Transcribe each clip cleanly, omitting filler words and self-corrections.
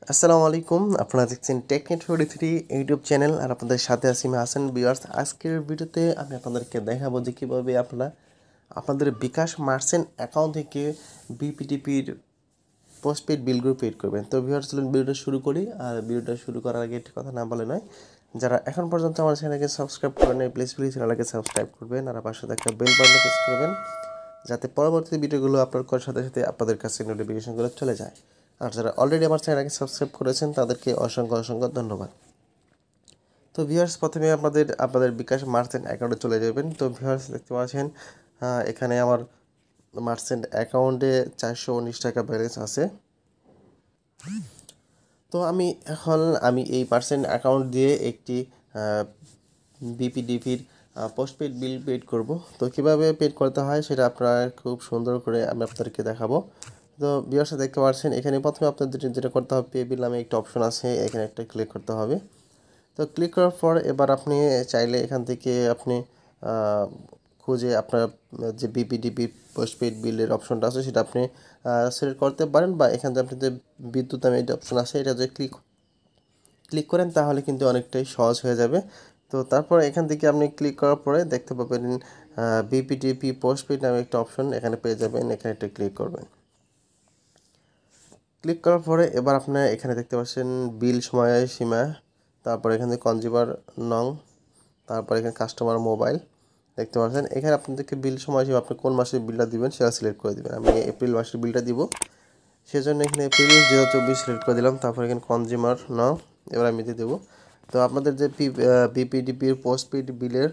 আসসালামু আলাইকুম। আপনারা দেখছেন টেকনিক 23 ইউটিউব চ্যানেল আর আপনাদের সাথে আছি আমি হাসান। ভিউয়ার্স, আজকের ভিডিওতে আমি আপনাদেরকে দেখাবো যে কীভাবে আপনারা আপনাদের বিকাশ মার্চেন্ট অ্যাকাউন্ট থেকে বিপিডিপির পোস্টপেড বিলগুলো পেড করবেন। তো ভিউয়ার্স, চলুন ভিডিওটা শুরু করি। আর ভিডিওটা শুরু করার আগে একটি কথা না বলে নয়, যারা এখন পর্যন্ত আমার চ্যানেলকে সাবস্ক্রাইব করেন নাই প্লিজ চ্যানেলকে সাবস্ক্রাইব করবেন আর পাশে থাকা বেল বাটনে প্রেস করবেন, যাতে পরবর্তী ভিডিওগুলো আপলোড করার সাথে সাথে আপনাদের কাছে নোটিফিকেশনগুলো চলে যায়। আর যারা অলরেডি আমার চ্যানেলকে সাবস্ক্রাইব করেছেন তাদেরকে অসংখ্য ধন্যবাদ। তো ভিউয়ার্স, প্রথমে আপনাদের বিকাশ মার্চেন্ট অ্যাকাউন্টে চলে যাবেন। তো ভিউয়ার্স, দেখতে পাচ্ছেন এখানে আমার মার্চেন্ট অ্যাকাউন্টে 419 টাকা ব্যালেন্স আছে। তো আমি এই মার্চেন্ট অ্যাকাউন্ট দিয়ে একটি বিপিডিপির পোস্টপেড বিল পেড করব। তো কীভাবে পেড করতে হয় সেটা আপনারা খুব সুন্দর করে আমি আপনাদেরকে দেখাবো। তো ভিউয়ার্স, দেখতে পাচ্ছেন এখানে প্রথমে আপনাদের যেটা করতে হবে, পে বিল নামে একটা অপশন আছে, এখানে একটা ক্লিক করতে হবে। তো ক্লিক করার পর এবার আপনি চাইলে এখান থেকে আপনি খুঁজে আপনার যে বিপিডিপি পোস্টপেড বিলের অপশনটা আছে সেটা আপনি সিলেক্ট করতে পারেন, বা এখান থেকে আপনি যে বিদ্যুৎ নামে একটা অপশন আছে এটা যদি ক্লিক করেন তাহলে কিন্তু অনেকটাই সহজ হয়ে যাবে। তো তারপর এখান থেকে আপনি ক্লিক করার পরে দেখতে পাবেন বিপিডিপি পোস্টপেড নামে একটা অপশন এখানে পেয়ে যাবেন, এখানে একটা ক্লিক করবেন। ক্লিক করার পরে এবার আপনার এখানে দেখতে পাচ্ছেন বিল সময় সীমা, তারপর এখানে কনজিউমার নং, তারপর এখানে কাস্টমার মোবাইল দেখতে পাচ্ছেন। এখানে আপনাদেরকে বিল সময় সীমা আপনি কোন মাসের বিলটা দিবেন সেটা সিলেক্ট করে দেবেন। আমি এপ্রিল মাসের বিলটা দিব, সেজন্য এখানে এপ্রিল 2024 সিলেক্ট করে দিলাম। তারপর এখানে কনজিউমার নং এবার আমি দিয়ে দেবো। তো আপনাদের যে বিপিডিপির পোস্টপেড বিলের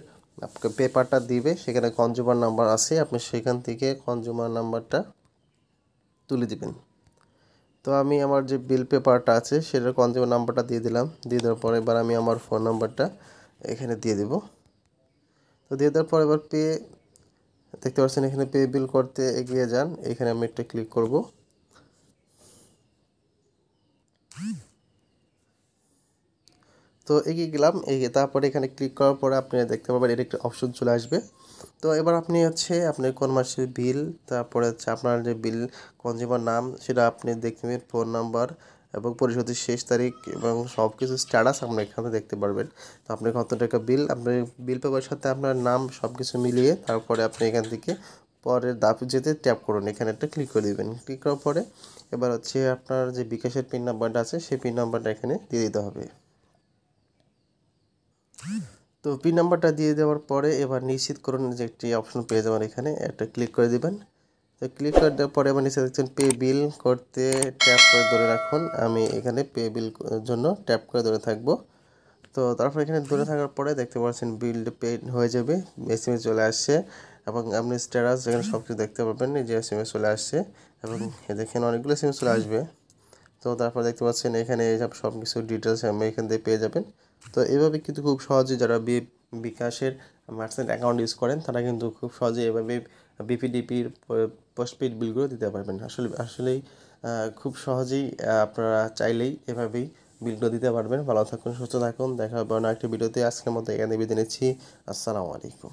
আপনাকে পেপারটা দিবে সেখানে কনজিউমার নাম্বার আছে, আপনি সেখান থেকে কনজিউমার নাম্বারটা তুলে দিবেন। তো আমি আমার যে বিল পেপারটা আছে সেটার কনজিউমার নাম্বারটা দিয়ে দিলাম। দিয়ে দেওয়ার পরে এবার আমি আমার ফোন নাম্বারটা এখানে দিয়ে দেব। তো দিয়ে দেওয়ার পর এবার দেখতে পাচ্ছেন এখানে পে বিল করতে এগিয়ে যান, এখানে আমি একটা ক্লিক করব। তো এগিয়ে গেলাম, তারপরে এখানে ক্লিক করার পরে আপনি দেখতে পাবেন এর একটা অপশন চলে আসবে। তো এবার আপনি আপনি কোন মাসের বিল, তারপরে আপনার যে বিল কনজিউমার নাম সেটা আপনি দেখতে পাবেন, ফোন নাম্বার এবং পরিশোধের শেষ তারিখ এবং সব কিছু স্ট্যাটাস আপনি এখানে দেখতে পারবেন। তো আপনি কত টাকা বিল, আপনার বিল পেপারের সাথে আপনার নাম সব কিছু মিলিয়ে তারপরে আপনি এখান থেকে পরের ধাপে যেতে ট্যাপ করুন, এখানে একটা ক্লিক করে দেবেন। ক্লিক করার পরে এবার আপনার যে বিকাশের পিন নাম্বারটা আছে সেই পিন নাম্বারটা এখানে দিয়ে দিতে হবে। তো পিন নাম্বারটা দিয়ে দেওয়ার পরে এবার নিশ্চিত করুন যে একটি অপশন পেয়ে যাবেন, এখানে একটা ক্লিক করে দিবেন। তো ক্লিক করে দেওয়ার পরে এবার নিচে দেখছেন পে বিল করতে ট্যাপ করে ধরে রাখুন, আমি এখানে পে বিল জন্য ট্যাপ করে ধরে থাকবো। তো তারপর এখানে ধরে থাকার পরে দেখতে পাচ্ছেন বিল পেড হয়ে যাবে, এসএমএস চলে আসছে এবং আপনি স্ট্যাটাস যেখানে সব কিছু দেখতে পাবেন, যে এসএমএস চলে আসছে এবং দেখেন অনেকগুলো এসএমএস চলে আসবে। তো তারপর দেখতে পাচ্ছেন এখানে সব কিছু ডিটেলস আমি এখান থেকে পেয়ে যাবেন। তো এইভাবে কিন্তু খুব সহজে যারা বিকাশের মার্চেন্ট অ্যাকাউন্ট ইউজ করেন তারা কিন্তু খুব সহজে এভাবে বিপিডিপির পোস্টপেড বিলগুলো দিতে পারবেন। আসলেই খুব সহজেই আপনারা চাইলেই এভাবেই বিলগুলো দিতে পারবেন। ভালো থাকুন, সুস্থ থাকুন, দেখা হবে অন্য একটা ভিডিওতে। আজকের মতো এখানে বিদায় নিচ্ছি। আসসালামু আলাইকুম।